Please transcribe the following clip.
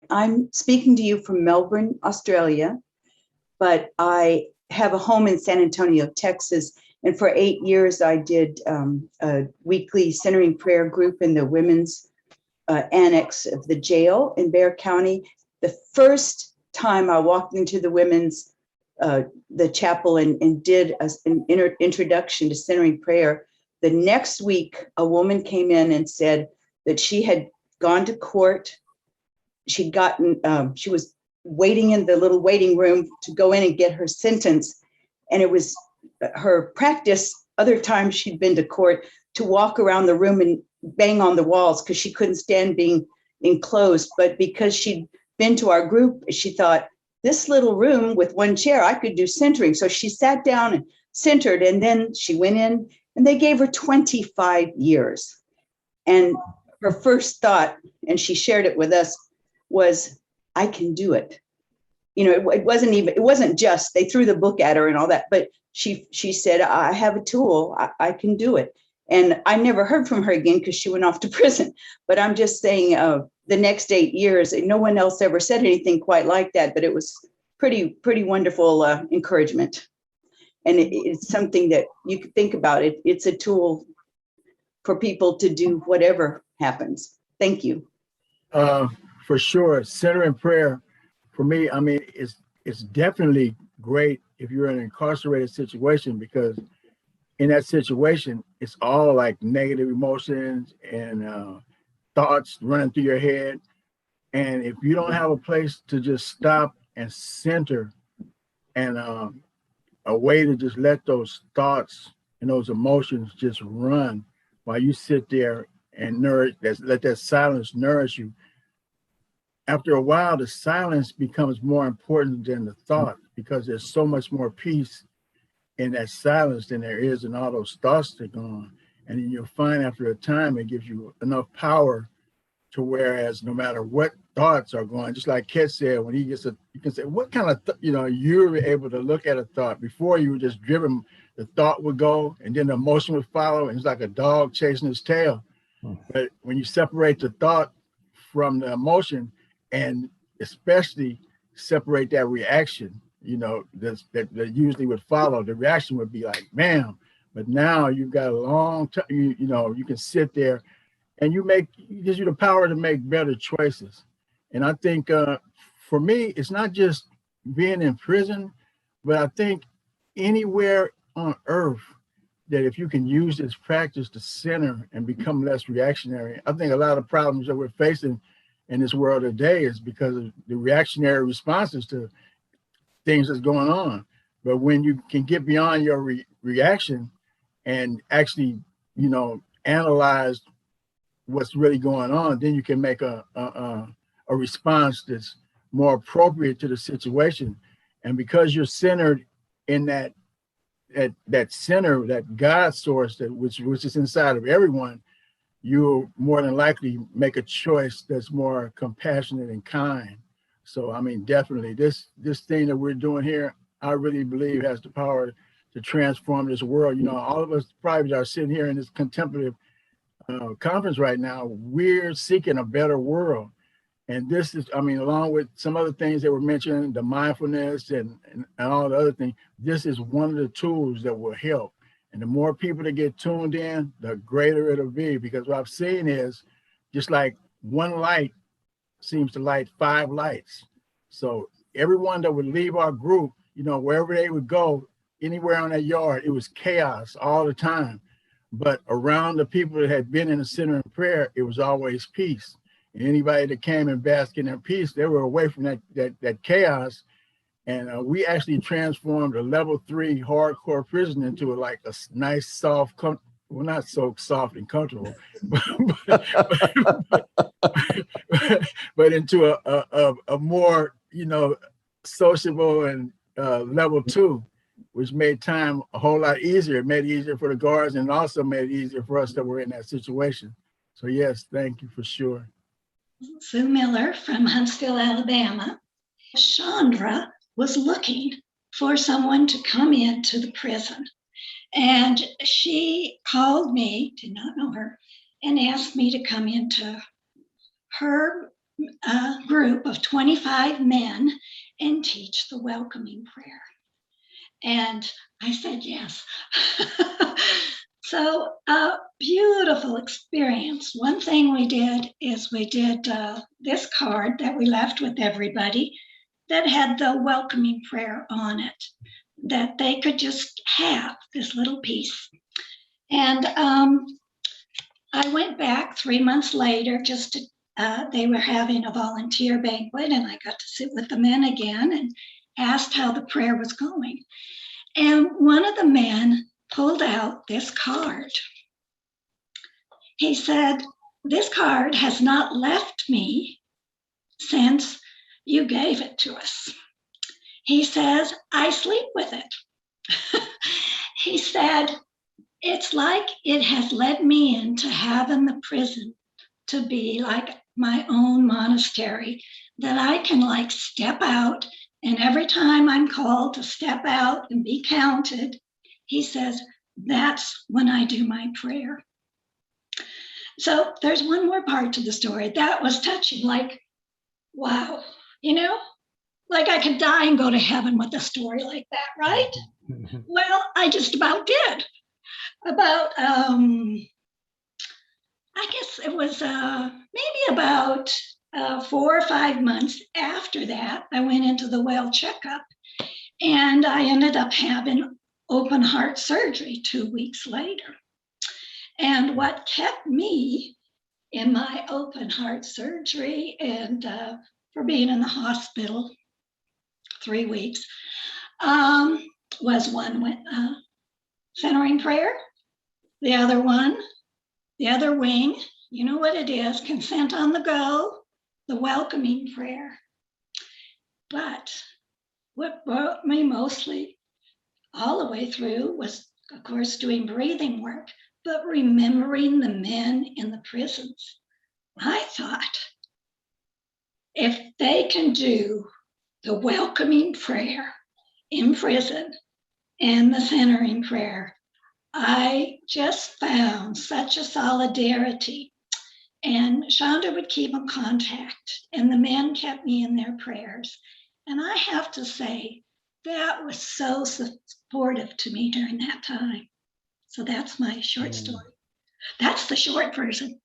I'm speaking to you from Melbourne, Australia, but I have a home in San Antonio, Texas. And for 8 years, I did a weekly centering prayer group in the women's annex of the jail in Bexar County. The first time I walked into the women's, the chapel and did an introduction to centering prayer, the next week, a woman came in and said that she had gone to court. She'd gotten, she was waiting in the little waiting room to go in and get her sentence. And it was her practice, other times she'd been to court, to walk around the room and bang on the walls because she couldn't stand being enclosed. But because she'd been to our group, she thought, this little room with one chair, I could do centering. So she sat down and centered, and then she went in and they gave her 25 years. And her first thought, and she shared it with us, was, I can do it. You know, it wasn't just they threw the book at her and all that, but she said, I have a tool, I can do it. And I never heard from her again because she went off to prison. But I'm just saying, the next 8 years, no one else ever said anything quite like that, but it was pretty wonderful encouragement. And it's something that you could think about. It's a tool for people to do whatever happens. Thank you. For sure, centering prayer, for me, I mean, it's definitely great if you're in an incarcerated situation, because in that situation, it's all like negative emotions and thoughts running through your head. And if you don't have a place to just stop and center and a way to just let those thoughts and those emotions just run while you sit there and let that silence nourish you, after a while, the silence becomes more important than the thought, because there's so much more peace in that silence than there is in all those thoughts that go on. And then you'll find after a time, it gives you enough power to whereas no matter what thoughts are going, just like Ket said, when he gets you can say, what kind of, you're able to look at a thought. Before, you were just driven, the thought would go and then the emotion would follow. And it's like a dog chasing his tail. But when you separate the thought from the emotion, and especially separate that reaction, that usually would follow, the reaction would be like, man, but now you've got a long time, you can sit there and it gives you the power to make better choices. And I think for me, it's not just being in prison, but I think anywhere on earth that if you can use this practice to center and become less reactionary, I think a lot of problems that we're facing in this world today is because of the reactionary responses to things that's going on. But when you can get beyond your reaction and actually, analyze what's really going on, then you can make a response that's more appropriate to the situation. And because you're centered in that center, that God source which is inside of everyone, you'll more than likely make a choice that's more compassionate and kind. So, I mean, definitely this thing that we're doing here, I really believe has the power to transform this world. All of us probably are sitting here in this contemplative conference right now. We're seeking a better world. And this is, I mean, along with some other things that were mentioned, the mindfulness and all the other things, this is one of the tools that will help. And the more people that get tuned in, the greater it'll be. Because what I've seen is just like one light seems to light 5 lights. So everyone that would leave our group, wherever they would go, anywhere on that yard, it was chaos all the time. But around the people that had been in the center of prayer, it was always peace. And anybody that came and basked in their peace, they were away from that chaos. And we actually transformed a level 3 hardcore prison into a nice, soft, well, not so soft and comfortable, but into a more, sociable and level 2, which made time a whole lot easier. It made it easier for the guards and also made it easier for us that were in that situation. So yes, thank you for sure. Sue Miller from Huntsville, Alabama. Chandra was looking for someone to come into the prison. And she called me, did not know her, and asked me to come into her group of 25 men and teach the welcoming prayer. And I said yes. So beautiful experience. One thing we did is we did this card that we left with everybody that had the welcoming prayer on it, that they could just have this little piece. And I went back 3 months later just to, they were having a volunteer banquet, and I got to sit with the men again and asked how the prayer was going. And one of the men pulled out this card. He said, "This card has not left me since you gave it to us." He says, "I sleep with it." He said, "It's like it has led me into having the prison to be like my own monastery, that I can like step out, and every time I'm called to step out and be counted," he says, "that's when I do my prayer." So there's one more part to the story that was touching, like, wow, like I could die and go to heaven with a story like that, right? Well, I just about did. About, I guess it was maybe about 4 or 5 months after that, I went into the well checkup, and I ended up having open heart surgery 2 weeks later. And what kept me in my open heart surgery and for being in the hospital 3 weeks was one centering prayer, the other wing, you know what it is, consent on the go, the welcoming prayer. But what brought me mostly all the way through was, of course, doing breathing work, but remembering the men in the prisons. I thought, if they can do the welcoming prayer in prison and the centering prayer, I just found such a solidarity. And Chandra would keep in contact, and the men kept me in their prayers. And I have to say, that was so supportive to me during that time. So that's my short story. That's the short version.